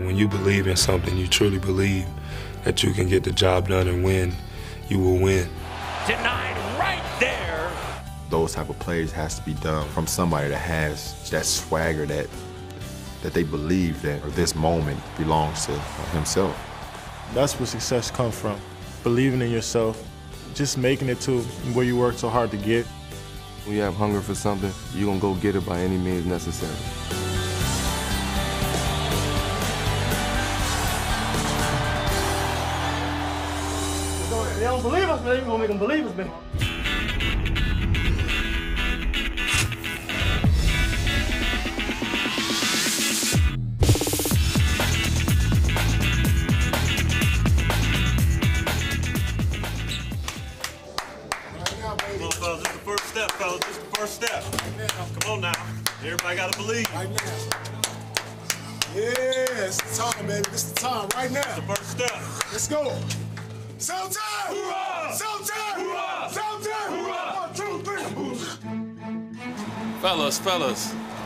When you believe in something, you truly believe that you can get the job done and win, you will win. Denied right there. Those type of plays has to be done from somebody that has that swagger, that they believe that this moment belongs to himself. That's where success comes from. Believing in yourself, just making it to where you work so hard to get. When you have hunger for something, you're going to go get it by any means necessary. They don't believe us, man. You're going to make them believe us, man. Come on, fellas. This is the first step, fellas. This is the first step. Come on now. Everybody got to believe. Right now. Yeah, it's the time, baby. This is the time. Right now. It's the first step. Let's go. Showtime! Hoorah! Showtime! Hoorah! Showtime! Hoorah! 1, 2, 3. Fellas.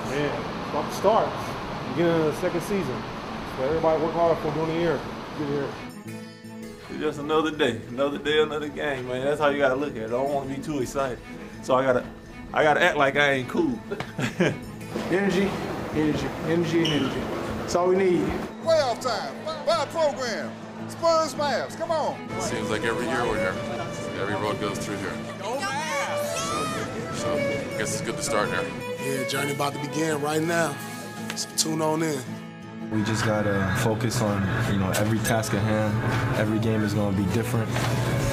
Man, about to start. Beginning of the second season. So everybody work hard for during the year. Get here. It's just another day, another game, man. That's how you gotta look at it. I don't want to be too excited, so I gotta act like I ain't cool. Energy. That's all we need. Playoff time. Buy a program. Spurs Mavs. Come on. Seems like every year we're here. Every road goes through here. So I guess it's good to start here. Yeah, journey about to begin right now. So tune on in. We just gotta focus on, every task at hand. Every game is gonna be different,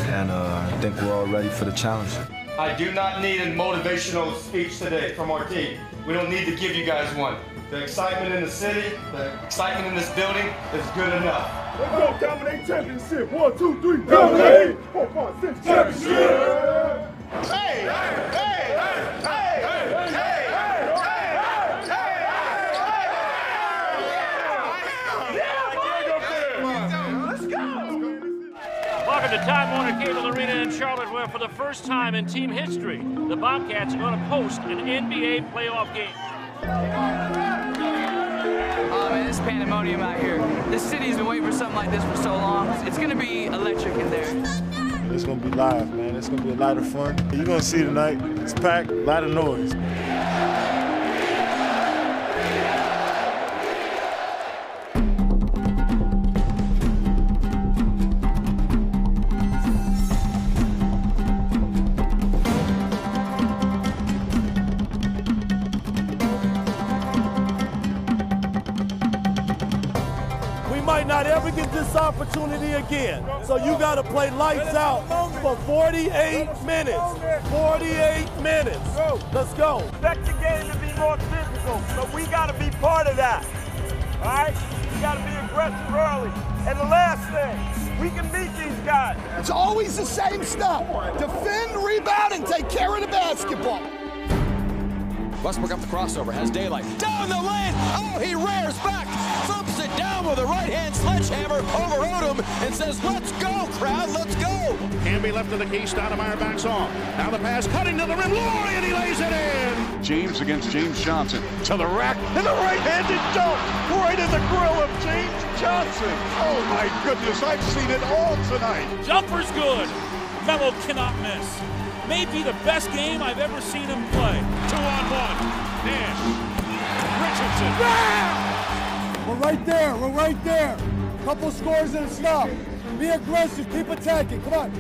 and I think we're all ready for the challenge. I do not need a motivational speech today from our team. We don't need to give you guys one. The excitement in the city, the excitement in this building is good enough. Let's go, dominate championship. 1, 2, 3, dominate. 4, 5, 6, championship. Welcome to Time Warner Cable Arena in Charlotte, where for the first time in team history, the Bobcats are going to host an NBA playoff game. Oh man, it's pandemonium out here. This city's been waiting for something like this for so long. It's gonna be electric in there. It's gonna be live, man. It's gonna be a lot of fun. You're gonna see tonight. It's packed, a lot of noise. Might not ever get this opportunity again. So you got to play lights out for 48 minutes. 48 minutes. Let's go. Expect the game to be more physical, but we got to be part of that. All right? We got to be aggressive early. And the last thing, we can beat these guys. It's always the same stuff. Defend, rebound, and take care of the basketball. Westbrook up the crossover, has daylight. Down the lane! Oh, he rears back! Thumps it down with a right-hand sledgehammer over Odom and says, let's go, crowd, let's go! Camby left to the key, Stoudemire backs off. Now the pass, cutting to the rim, Laurie, and he lays it in! James against James Johnson. To the rack, and the right-handed dunk! Right in the grill of James Johnson! Oh my goodness, I've seen it all tonight! Jumper's good. Melo cannot miss. May be the best game I've ever seen him play. 2-on-1. Nash. Richardson. Yeah! We're right there. Couple scores and a stop. Be aggressive, keep attacking. Come on.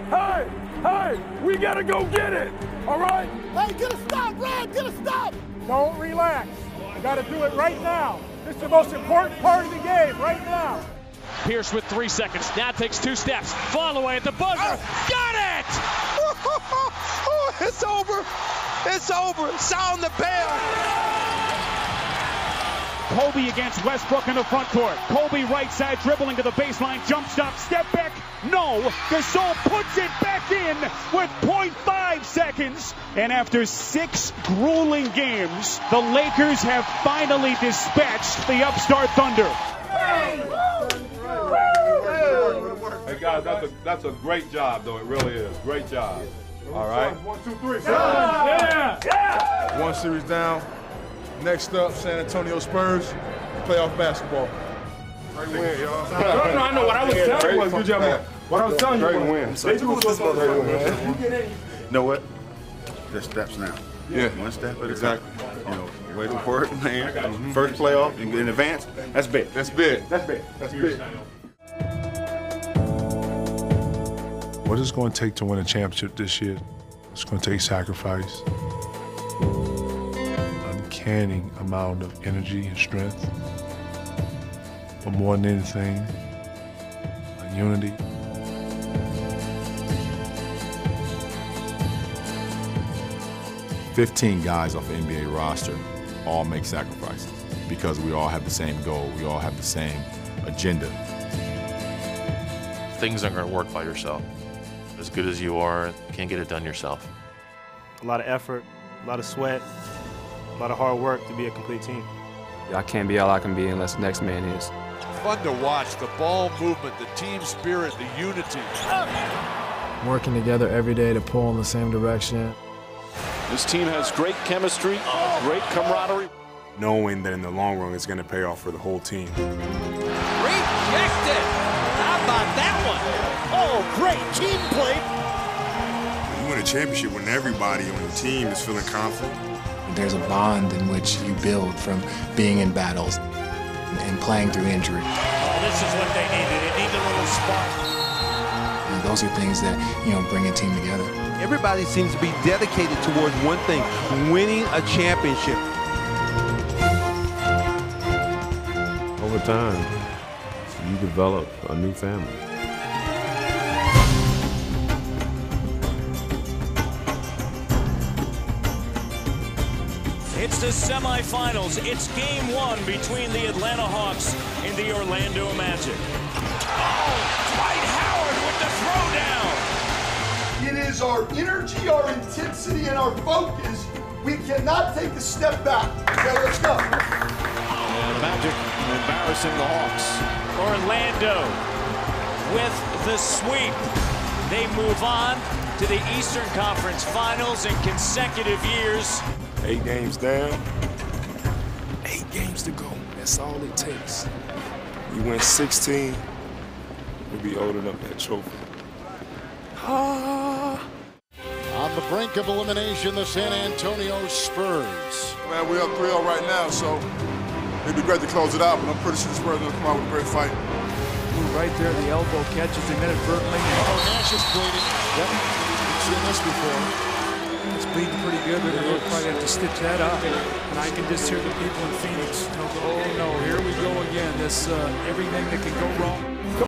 Hey! We gotta go get it. All right? Hey, get a stop, Brad, get a stop. Don't relax. You gotta do it right now. This is the most important part of the game, right now. Pierce with 3 seconds. Now takes 2 steps. Fall away at the buzzer. Got it! Oh, it's over. It's over. Sound the bell. Kobe against Westbrook in the front court. Kobe right side dribbling to the baseline. Jump stop. Step back. No. Gasol puts it back in with 0.5 seconds. And after 6 grueling games, the Lakers have finally dispatched the upstart Thunder. Hey guys, that's a great job though. It really is. Great job. All right. 1, 2, 3. One series down. Next up, San Antonio Spurs, playoff basketball. Great win, y'all. No, I know what I was telling you was good job. What I was telling you Great was win. they do what's supposed to do. You know what? Just steps now. Yeah. One step at a Exactly. time. You know, way to work, man. First playoff in advance. That's big. That's big. That's big. That's big. What it's going to take to win a championship this year? It's going to take sacrifice, uncanny amount of energy and strength, but more than anything, unity. "15 guys off the NBA roster all make sacrifices because we all have the same goal. We all have the same agenda. Things aren't going to work by yourself. As good as you are, you can't get it done yourself. A lot of effort, a lot of sweat, a lot of hard work to be a complete team. I can't be all I can be unless the next man is. Fun to watch, the ball movement, the team spirit, the unity. Working together every day to pull in the same direction. This team has great chemistry, great camaraderie. Knowing that in the long run, it's going to pay off for the whole team. Rejected. How about that one? Oh, great team play. You win a championship when everybody on the team is feeling confident. There's a bond in which you build from being in battles and playing through injury. Oh, this is what they needed. It needed a little spark. And those are things that, bring a team together. Everybody seems to be dedicated towards one thing, winning a championship. Over time, you develop a new family. It's the semifinals. It's game one between the Atlanta Hawks and the Orlando Magic. Oh, Dwight Howard with the throwdown. It is our energy, our intensity, and our focus. We cannot take a step back. Okay, let's go. And the Magic embarrassing the Hawks. Orlando with the sweep. They move on to the Eastern Conference Finals in consecutive years. 8 games down, 8 games to go. That's all it takes. You win 16, we'll be holding up that trophy. On the brink of elimination, the San Antonio Spurs. Man, we're up 3-0 right now, so it'd be great to close it out, but I'm pretty sure the Spurs are going to come out with a great fight. Right there, the elbow catches him inadvertently. Oh, Nash is bleeding. Yep, we've seen this before. It's bleeding pretty good, but they'll probably have to stitch that up. And I can just hear the people in Phoenix go, oh no, here we go again. This everything that can go wrong.